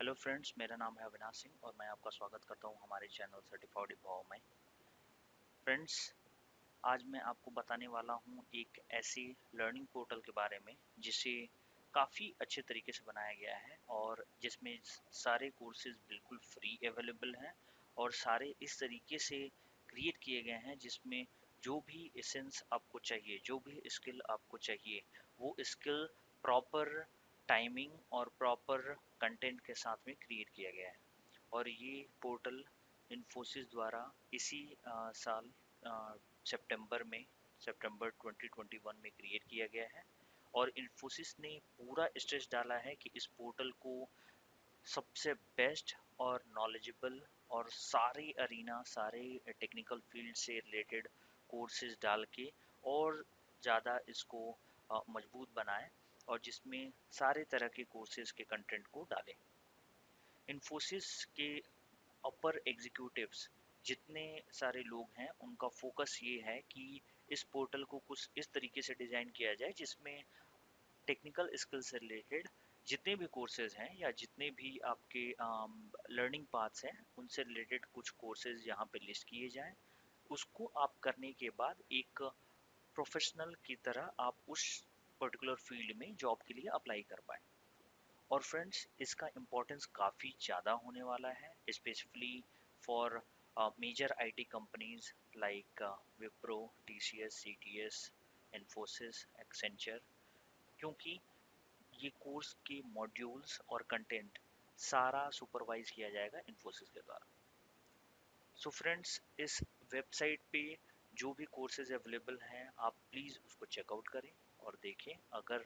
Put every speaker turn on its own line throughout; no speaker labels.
Hello friends, मेरा नाम है अविनाश सिंह और मैं आपका स्वागत करता हूं हमारे चैनल सर्टिफाइड विभव में। फ्रेंड्स, आज मैं आपको बताने वाला हूं एक ऐसी लर्निंग पोर्टल के बारे में जिसे काफ़ी अच्छे तरीके से बनाया गया है और जिसमें सारे कोर्सेज बिल्कुल फ्री अवेलेबल हैं और सारे इस तरीके से क्रिएट किए गए हैं जिसमें जो भी एसेंस आपको चाहिए, जो भी स्किल आपको चाहिए, वो स्किल प्रॉपर टाइमिंग और प्रॉपर कंटेंट के साथ में क्रिएट किया गया है। और ये पोर्टल इन्फोसिस द्वारा इसी साल सितंबर में सितंबर 2021 में क्रिएट किया गया है। और इन्फोसिस ने पूरा स्ट्रेस डाला है कि इस पोर्टल को सबसे बेस्ट और नॉलेजेबल और सारे अरीना, सारे टेक्निकल फील्ड से रिलेटेड कोर्सेज डाल के और ज़्यादा इसको मजबूत बनाए और जिसमें सारे तरह के कोर्सेज के कंटेंट को डालें। इन्फोसिस के अपर एग्जीक्यूटिव्स जितने सारे लोग हैं उनका फोकस ये है कि इस पोर्टल को कुछ इस तरीके से डिज़ाइन किया जाए जिसमें टेक्निकल स्किल से रिलेटेड जितने भी कोर्सेज हैं या जितने भी आपके लर्निंग पाथ्स हैं उनसे रिलेटेड कुछ कोर्सेज यहाँ पे लिस्ट किए जाएं। उसको आप करने के बाद एक प्रोफेशनल की तरह आप उस पर्टिकुलर फील्ड में जॉब के लिए अप्लाई कर पाएँ। और फ्रेंड्स, इसका इम्पोर्टेंस काफ़ी ज़्यादा होने वाला है specially for major IT companies like Wipro, TCS, CTS, Infosys, Accenture, क्योंकि ये कोर्स के मॉड्यूल्स और कंटेंट सारा सुपरवाइज किया जाएगा इन्फोसिस के द्वारा। सो फ्रेंड्स, इस वेबसाइट पे जो भी कोर्सेज अवेलेबल हैं आप प्लीज़ उसको चेकआउट करें और देखें। अगर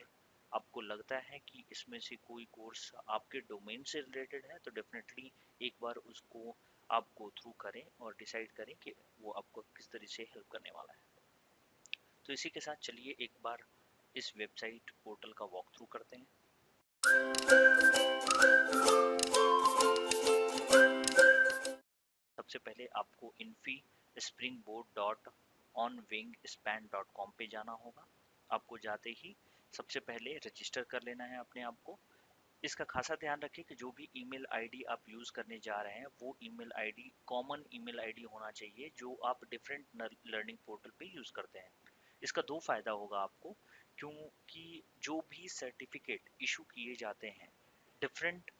आपको लगता है कि इसमें से कोई कोर्स आपके डोमेन से रिलेटेड है तो डेफिनेटली एक बार उसको आप गो थ्रू करें और डिसाइड करें कि वो आपको किस तरह से हेल्प करने वाला है। तो इसी के साथ चलिए एक बार इस वेबसाइट पोर्टल का वॉक थ्रू करते हैं। सबसे पहले आपको Infy spring board dot on wing span dot com पे जाना होगा। आपको जाते ही सबसे पहले रजिस्टर कर लेना है अपने आप को। इसका खासा ध्यान रखें कि जो भी ईमेल आईडी आप यूज़ करने जा रहे हैं वो email ID common email ID होना चाहिए जो आप डिफरेंट लर्निंग पोर्टल पे यूज़ करते हैं। इसका दो फ़ायदा होगा आपको, क्योंकि जो भी सर्टिफिकेट इशू किए जाते हैं डिफरेंट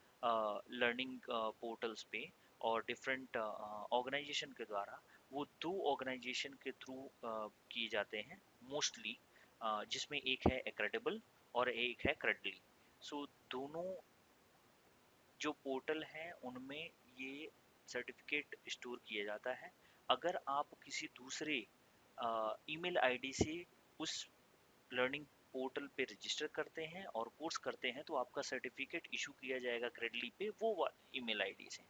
लर्निंग पोर्टल्स पे और डिफरेंट ऑर्गेनाइजेशन के द्वारा, वो दो ऑर्गेनाइजेशन के थ्रू किए जाते हैं मोस्टली, जिसमें एक है एक्रेडिबल और एक है क्रेडली। सो दोनों जो पोर्टल हैं उनमें ये सर्टिफिकेट स्टोर किया जाता है। अगर आप किसी दूसरे ईमेल आईडी से उस लर्निंग पोर्टल पे रजिस्टर करते हैं और कोर्स करते हैं तो आपका सर्टिफिकेट इशू किया जाएगा क्रेडली पे वो ईमेल आईडी से।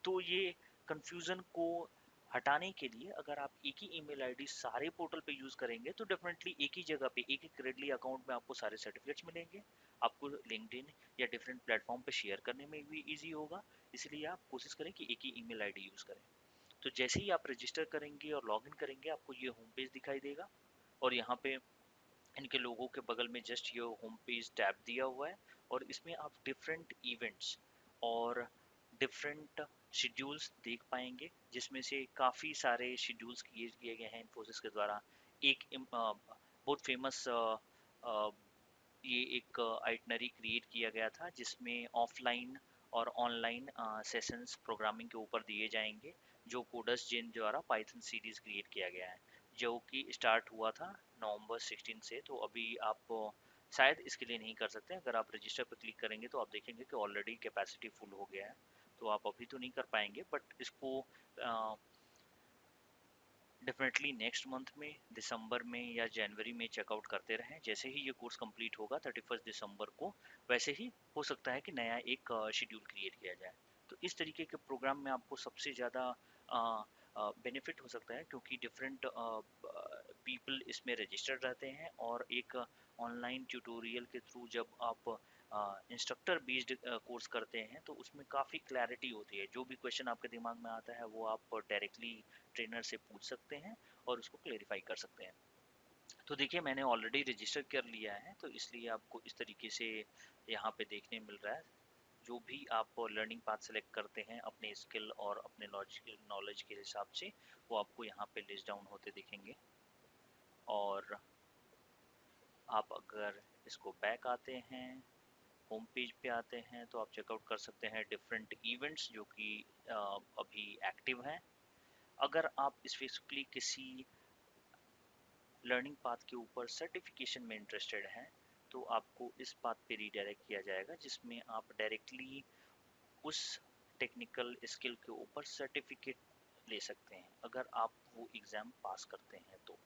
तो ये कंफ्यूजन को हटाने के लिए अगर आप एक ही ईमेल आईडी सारे पोर्टल पे यूज करेंगे तो डेफिनेटली एक ही जगह पे एक ही क्रेडली अकाउंट में आपको सारे सर्टिफिकेट्स मिलेंगे। आपको लिंक्डइन या डिफरेंट प्लेटफॉर्म पे शेयर करने में भी इजी होगा। इसलिए आप कोशिश करें कि एक ही ईमेल आईडी यूज करें। तो जैसे ही आप रजिस्टर करेंगे और लॉगिन करेंगे आपको ये होम पेज दिखाई देगा और यहाँ पे इनके लोगों के बगल में जस्ट ये होम पेज टैब दिया हुआ है और इसमें आप डिफरेंट इवेंट्स और डिफरेंट शेड्यूल्स देख पाएंगे जिसमें से काफ़ी सारे शेड्यूल्स क्रिएट किए गए हैं इन्फोसिस के द्वारा। एक बहुत फेमस ये एक आइटनरी क्रिएट किया गया था जिसमें ऑफलाइन और ऑनलाइन सेशंस प्रोग्रामिंग के ऊपर दिए जाएंगे जो कोडर्स जिन द्वारा पाइथन सीरीज क्रिएट किया गया है जो कि स्टार्ट हुआ था नवंबर 16 से। तो अभी आप शायद इसके लिए नहीं कर सकते। अगर आप रजिस्टर पर क्लिक करेंगे तो आप देखेंगे कि ऑलरेडी कैपेसिटी फुल हो गया है, तो आप अभी तो नहीं कर पाएंगे। बट इसको डेफिनेटली नेक्स्ट मंथ में, दिसंबर में या जनवरी में चेकआउट करते रहें। जैसे ही ये कोर्स कंप्लीट होगा 31 दिसंबर को, वैसे ही हो सकता है कि नया एक शेड्यूल क्रिएट किया जाए। तो इस तरीके के प्रोग्राम में आपको सबसे ज़्यादा बेनिफिट हो सकता है क्योंकि डिफरेंट पीपल इसमें रजिस्टर्ड रहते हैं और एक ऑनलाइन ट्यूटोरियल के थ्रू जब आप इंस्ट्रक्टर बेस्ड कोर्स करते हैं तो उसमें काफ़ी क्लैरिटी होती है। जो भी क्वेश्चन आपके दिमाग में आता है वो आप डायरेक्टली ट्रेनर से पूछ सकते हैं और उसको क्लेरिफाई कर सकते हैं। तो देखिए, मैंने ऑलरेडी रजिस्टर कर लिया है तो इसलिए आपको इस तरीके से यहाँ पे देखने मिल रहा है जो भी आप लर्निंग पाथ सेलेक्ट करते हैं अपने स्किल और अपने नॉलेज के हिसाब से, वो आपको यहाँ पे लिस्ट डाउन होते दिखेंगे। और आप अगर इसको बैक आते हैं, होम पेज पे आते हैं, तो आप चेकआउट कर सकते हैं डिफरेंट इवेंट्स जो कि अभी एक्टिव हैं। अगर आप स्पेसिफिकली किसी लर्निंग पाथ के ऊपर सर्टिफिकेशन में इंटरेस्टेड हैं, तो आपको इस पाथ पे रीडायरेक्ट किया जाएगा, जिसमें आप डायरेक्टली उस टेक्निकल स्किल के ऊपर सर्टिफिकेट ले सकते हैं अगर आप वो एग्ज़ाम पास करते हैं तो,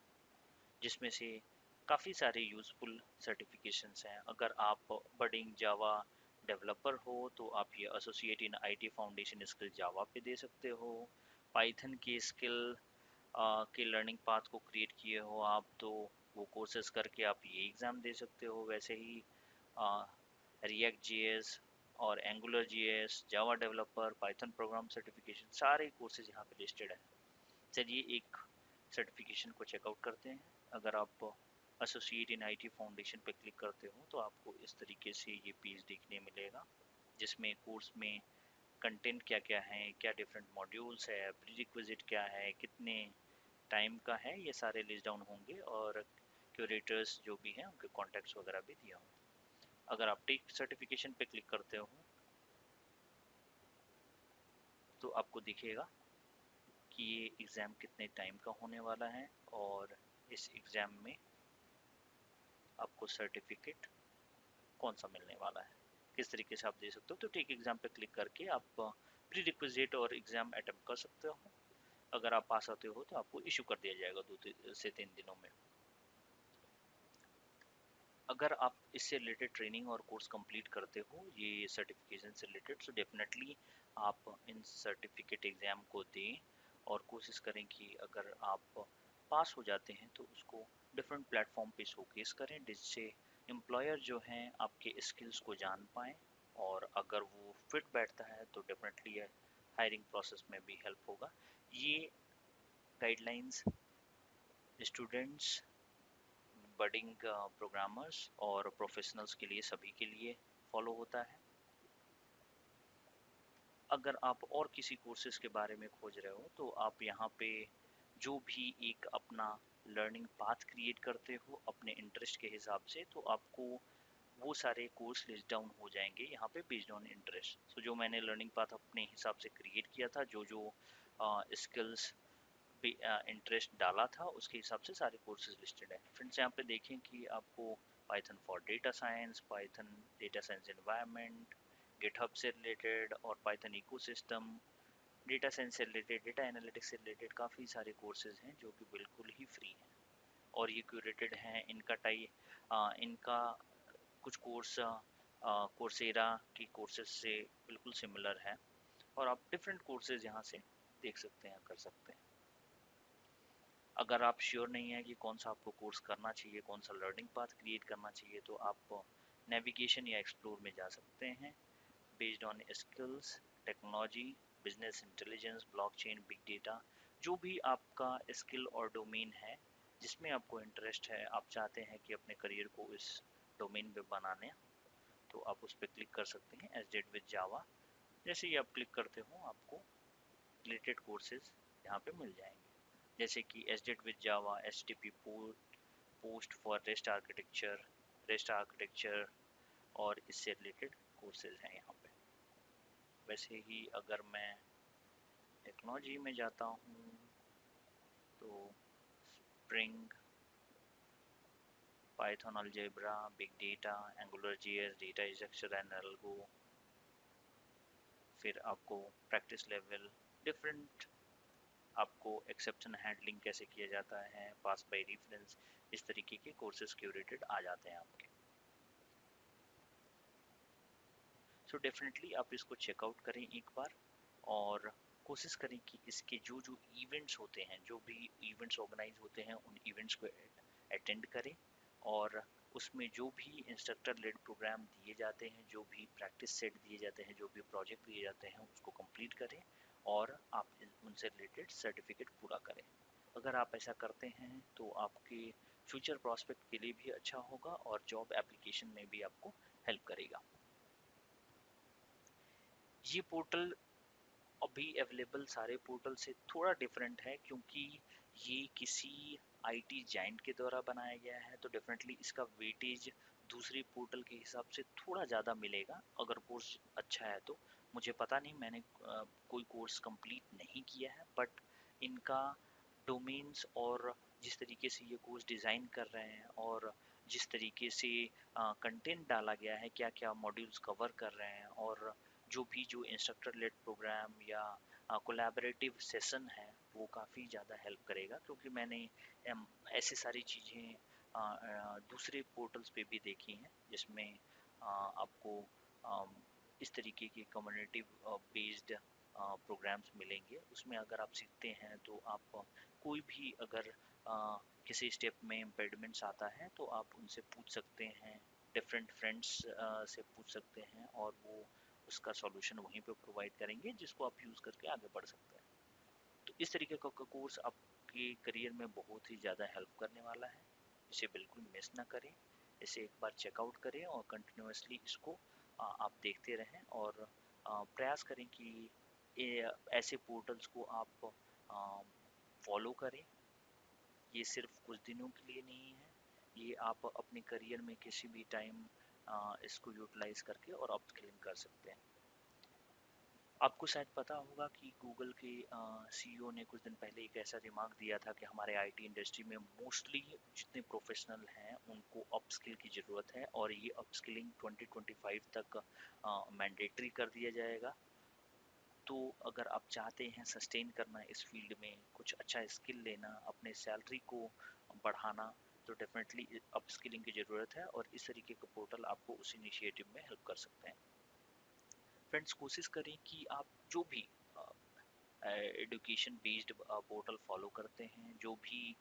जिसमें से काफ़ी सारे यूज़फुल सर्टिफिकेशंस हैं। अगर आप बडिंग जावा डेवलपर हो तो आप ये associate in IT foundation skill Java पे दे सकते हो। पाइथन की स्किल के लर्निंग पाथ को क्रिएट किए हो आप, तो वो कोर्सेज करके आप ये एग्ज़ाम दे सकते हो। वैसे ही रिएक्ट जीएस और Angular JS, Java developer, Python programme certification, सारे कोर्सेज यहाँ पे लिस्टेड है। चलिए एक सर्टिफिकेशन को चेकआउट करते हैं। अगर आप एसोसिएट इन आईटी फाउंडेशन पे क्लिक करते हो तो आपको इस तरीके से ये पेज देखने मिलेगा, जिसमें कोर्स में कंटेंट क्या क्या है, क्या डिफरेंट मॉड्यूल्स है, प्रीरिक्विजिट क्या है, कितने टाइम का है, ये सारे लिस्ट डाउन होंगे और क्यूरेटर्स जो भी हैं उनके कॉन्टैक्ट्स वगैरह भी दिया होंगे। अगर आप टेक सर्टिफिकेशन पे क्लिक करते हो तो आपको दिखेगा कि ये एग्ज़ाम कितने टाइम का होने वाला है और इस एग्ज़ाम में आपको सर्टिफिकेट कौन सा मिलने वाला है, किस तरीके से आप दे सकते हो। तो टेक एग्ज़ाम पे क्लिक करके आप प्री रिक्विजिट और एग्ज़ाम अटेम्प्ट कर सकते हो। अगर आप पास आते हो तो आपको इशू कर दिया जाएगा 2 से 3 दिनों में। अगर आप इससे रिलेटेड ट्रेनिंग और कोर्स कंप्लीट करते हो ये सर्टिफिकेशन से रिलेटेड, तो डेफिनेटली आप इन सर्टिफिकेट एग्ज़ाम को दें और कोशिश करें कि अगर आप पास हो जाते हैं तो उसको डिफरेंट प्लेटफॉर्म पे शोकेस करें, जिससे एम्प्लॉयर जो हैं आपके स्किल्स को जान पाएँ, और अगर वो फिट बैठता है तो डेफिनेटली हायरिंग प्रोसेस में भी हेल्प होगा। ये गाइडलाइंस स्टूडेंट्स, बडिंग प्रोग्रामर्स और प्रोफेशनल्स के लिए, सभी के लिए फॉलो होता है। अगर आप और किसी कोर्सेज के बारे में खोज रहे हो तो आप यहाँ पे जो भी एक अपना लर्निंग पाथ क्रिएट करते हो अपने इंटरेस्ट के हिसाब से, तो आपको वो सारे कोर्स लिस्ट डाउन हो जाएंगे यहाँ पे बेस्ड ऑन इंटरेस्ट। तो जो मैंने लर्निंग पाथ अपने हिसाब से क्रिएट किया था, जो जो स्किल्स इंटरेस्ट डाला था, उसके हिसाब से सारे कोर्सेज लिस्टेड है। फ्रेंड्स यहाँ पे देखें कि आपको Python for data science, Python data science environment, GitHub से रिलेटेड और पाइथन इकोसिस्टम, डेटा साइंस से रिलेटेड, डेटा एनालिटिक्स से रिलेटेड काफ़ी सारे कोर्सेज हैं जो कि बिल्कुल ही फ्री हैं और ये क्यूरेटेड हैं। इनका कुछ कोर्स कोर्सेरा की कोर्सेज से बिल्कुल सिमिलर है और आप डिफरेंट कोर्सेज यहाँ से देख सकते हैं, कर सकते हैं। अगर आप श्योर नहीं है कि कौन सा आपको कोर्स करना चाहिए, कौन सा लर्निंग पाथ क्रिएट करना चाहिए, तो आप नेविगेशन या एक्सप्लोर में जा सकते हैं। Based on skills, technology, business intelligence, blockchain, big data, जो भी आपका स्किल और डोमेन है जिसमें आपको इंटरेस्ट है, आप चाहते हैं कि अपने करियर को इस डोमेन में बनाने, तो आप उस पर क्लिक कर सकते हैं। एज डेट विद जावा, जैसे ही आप क्लिक करते हो आपको रिलेटेड कोर्सेज यहाँ पे मिल जाएंगे, जैसे कि SDET with Java, HTTP post for rest architecture और इससे रिलेटेड कोर्सेज हैं यहाँ पे। वैसे ही अगर मैं टेक्नोलॉजी में जाता हूँ तो spring, Python algebra, big data, Angular JS, data structure and algo, फिर आपको प्रैक्टिस लेवल, डिफरेंट आपको एक्सेप्शन हैंडलिंग कैसे किया जाता है, पास बाय रेफरेंस, इस तरीके के कोर्सेज क्यूरेटेड आ जाते हैं आपके। सो डेफिनेटली आप इसको चेकआउट करें एक बार और कोशिश करें कि इसके जो जो इवेंट्स होते हैं, जो भी इवेंट्स ऑर्गेनाइज होते हैं, उन इवेंट्स को अटेंड करें और उसमें जो भी इंस्ट्रक्टर लेड प्रोग्राम दिए जाते हैं, जो भी प्रैक्टिस सेट दिए जाते हैं, जो भी प्रोजेक्ट दिए जाते हैं, उसको कंप्लीट करें और आप उनसे रिलेटेड सर्टिफिकेट पूरा करें। अगर आप ऐसा करते हैं तो आपके फ्यूचर प्रॉस्पेक्ट के लिए भी अच्छा होगा और जॉब एप्लीकेशन में भी आपको हेल्प करेगा। ये पोर्टल अभी अवेलेबल सारे पोर्टल से थोड़ा डिफरेंट है, क्योंकि ये किसी आईटी जायंट के द्वारा बनाया गया है, तो डेफिनेटली इसका वेटेज दूसरे पोर्टल के हिसाब से थोड़ा ज़्यादा मिलेगा अगर कोर्स अच्छा है तो। मुझे पता नहीं, मैंने कोई कोर्स कंप्लीट नहीं किया है, बट इनका डोमेन्स और जिस तरीके से ये कोर्स डिज़ाइन कर रहे हैं और जिस तरीके से कंटेंट डाला गया है, क्या क्या मॉड्यूल्स कवर कर रहे हैं, और जो इंस्ट्रक्टर लेड प्रोग्राम या कोलैबोरेटिव सेशन है वो काफ़ी ज़्यादा हेल्प करेगा, क्योंकि मैंने ऐसी सारी चीज़ें दूसरे पोर्टल्स पे भी देखी हैं जिसमें आपको इस तरीके के कम्युनिटी बेस्ड प्रोग्राम्स मिलेंगे। उसमें अगर आप सीखते हैं तो आप कोई भी अगर किसी स्टेप में इम्पेडिमेंट्स आता है तो आप उनसे पूछ सकते हैं, डिफरेंट फ्रेंड्स से पूछ सकते हैं, और वो उसका सॉल्यूशन वहीं पे प्रोवाइड करेंगे जिसको आप यूज़ करके आगे बढ़ सकते हैं। तो इस तरीके का कोर्स आपके करियर में बहुत ही ज़्यादा हेल्प करने वाला है। इसे बिल्कुल मिस ना करें, इसे एक बार चेकआउट करें और कंटिन्यूसली इसको आप देखते रहें, और प्रयास करें कि ऐसे पोर्टल्स को आप फॉलो करें। ये सिर्फ कुछ दिनों के लिए नहीं है, ये आप अपने करियर में किसी भी टाइम इसको यूटिलाइज करके और अपस्किलिंग कर सकते हैं। आपको शायद पता होगा कि गूगल के सीईओ ने कुछ दिन पहले एक ऐसा रिमार्क दिया था कि हमारे आईटी इंडस्ट्री में मोस्टली जितने प्रोफेशनल हैं उनको अपस्किल की ज़रूरत है, और ये अपस्किलिंग 2025 तक मैंडेटरी कर दिया जाएगा। तो अगर आप चाहते हैं सस्टेन करना इस फील्ड में, कुछ अच्छा स्किल लेना, अपने सैलरी को बढ़ाना, तो डेफिनेटली अपस्किलिंग की ज़रूरत है, और इस तरीके का पोर्टल आपको उस इनिशिएटिव में हेल्प कर सकते हैं। फ्रेंड्स, कोशिश करें कि आप जो भी एडुकेशन बेस्ड पोर्टल फॉलो करते हैं, जो भी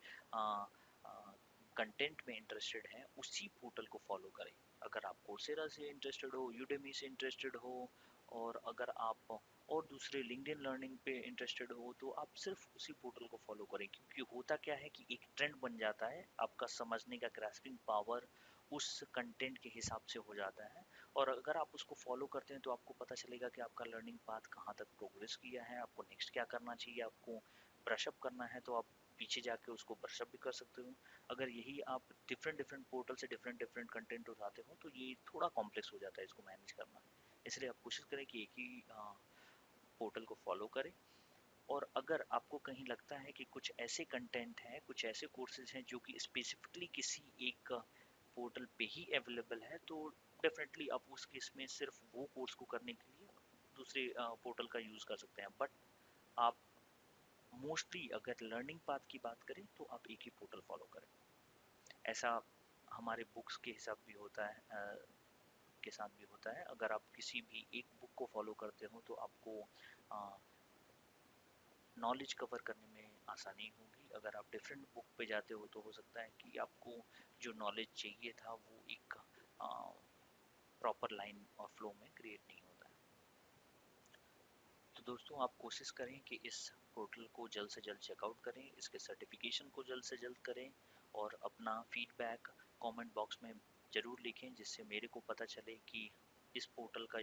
कंटेंट में इंटरेस्टेड हैं, उसी पोर्टल को फॉलो करें। अगर आप कोर्सेरा से इंटरेस्टेड हो, यूडेमी से इंटरेस्टेड हो, और अगर आप और दूसरे लिंक्डइन लर्निंग पे इंटरेस्टेड हो, तो आप सिर्फ उसी पोर्टल को फॉलो करें। क्योंकि होता क्या है कि एक ट्रेंड बन जाता है, आपका समझने का ग्रास्पिंग पावर उस कंटेंट के हिसाब से हो जाता है, और अगर आप उसको फॉलो करते हैं तो आपको पता चलेगा कि आपका लर्निंग पाथ कहाँ तक प्रोग्रेस किया है, आपको नेक्स्ट क्या करना चाहिए, आपको ब्रशअप करना है तो आप पीछे जाके उसको ब्रशअप भी कर सकते हो। अगर यही आप डिफरेंट डिफरेंट पोर्टल से डिफरेंट डिफरेंट कंटेंट उठाते हो तो ये थोड़ा कॉम्प्लेक्स हो जाता है इसको मैनेज करना। इसलिए आप कोशिश करें कि एक ही पोर्टल को फॉलो करें। और अगर आपको कहीं लगता है कि कुछ ऐसे कंटेंट हैं, कुछ ऐसे कोर्सेज हैं जो कि स्पेसिफिकली किसी एक पोर्टल पे ही अवेलेबल है, तो डेफिनेटली आप उस केस में सिर्फ वो कोर्स को करने के लिए दूसरे पोर्टल का यूज़ कर सकते हैं। बट आप मोस्टली अगर लर्निंग पाथ की बात करें तो आप एक ही पोर्टल फॉलो करें। ऐसा हमारे बुक्स के हिसाब भी होता है, के साथ भी होता है। अगर आप किसी भी एक बुक को फॉलो करते हो तो आपको नॉलेज कवर करने में आसानी होगी। अगर आप डिफरेंट बुक पे जाते हो तो हो सकता है कि आपको जो नॉलेज चाहिए था वो एक प्रॉपर लाइन और फ्लो में क्रिएट नहीं होता है। तो दोस्तों, आप कोशिश करें कि इस पोर्टल को जल्द से जल्द चेकआउट करें, इसके सर्टिफिकेशन को जल्द से जल्द करें, और अपना फीडबैक कमेंट बॉक्स में ज़रूर लिखें, जिससे मेरे को पता चले कि इस पोर्टल का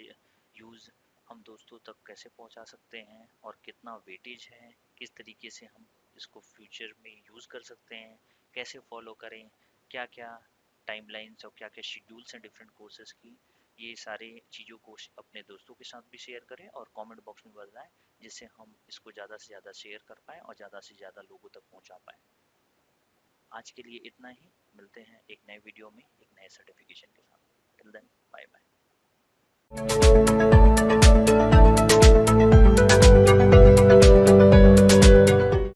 यूज़ हम दोस्तों तक कैसे पहुंचा सकते हैं, और कितना वेटेज है, किस तरीके से हम इसको फ्यूचर में यूज़ कर सकते हैं, कैसे फॉलो करें, क्या क्या टाइमलाइंस और क्या क्या शेड्यूल्स हैं डिफरेंट कोर्सेज़ की। ये सारे चीज़ों को अपने दोस्तों के साथ भी शेयर करें और कमेंट बॉक्स में बताएं, जिससे हम इसको ज़्यादा से ज़्यादा शेयर कर पाएँ और ज़्यादा से ज़्यादा लोगों तक पहुंचा पाएँ। आज के लिए इतना ही, मिलते हैं एक नए वीडियो में एक नए सर्टिफिकेशन के साथ। Till then, bye bye.